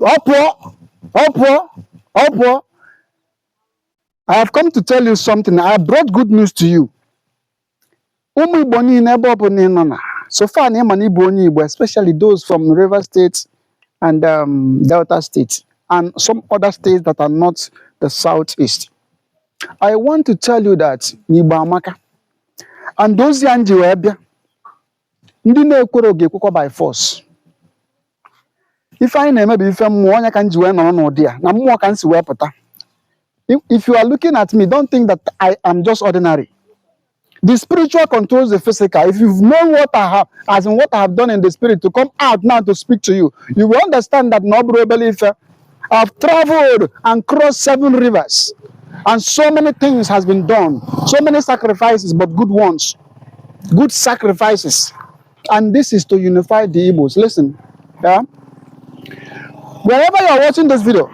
Opo. I have come to tell you something. I have brought good news to you. Umu Igbo niile ebe ọ bụ na ị nọ na. So far, na ịma na Igbo onye Igbo, especially those from River State and Delta State and some other states that are not the Southeast. I want to tell you that Igbo Amaka and those yanji wee bịa ndị na-ekworo ga-ekwekwa by force. Ife anyị na-eme bụ ife mmụọ onye ka nji wee nọrọ n'ụdị a na mmụọ ka nsi wee pụta. If you are looking at me, don't think that I am just ordinary. The spiritual controls the physical. If you've known what I have, as in what I have done in the spirit, to come out now to speak to you, you will understand that I've traveled and crossed 7 rivers, and so many things has been done, so many sacrifices, but good ones, good sacrifices. And this is to unify the Igbos. Listen, yeah. Wherever you are watching this video,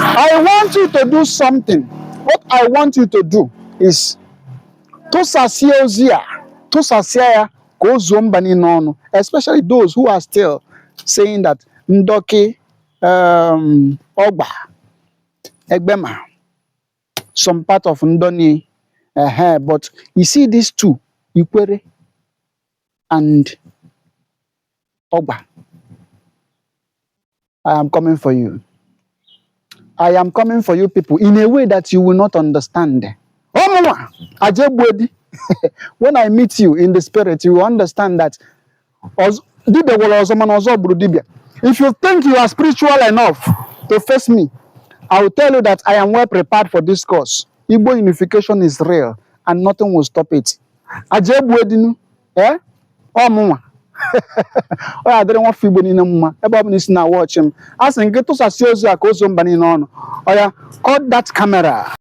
I want you to do something. What I want you to do is especially those who are still saying that Ndoki, Ogba, Egbema, some part of Ndoni, but you see these two, Ikwere and Ogba. I am coming for you. I am coming for you people in a way that you will not understand. When I meet you in the spirit, you will understand that if you think you are spiritual enough to face me, I will tell you that I am well prepared for this course. Igbo unification is real and nothing will stop it. I didn't want to be in watch him. I think get to cut that camera.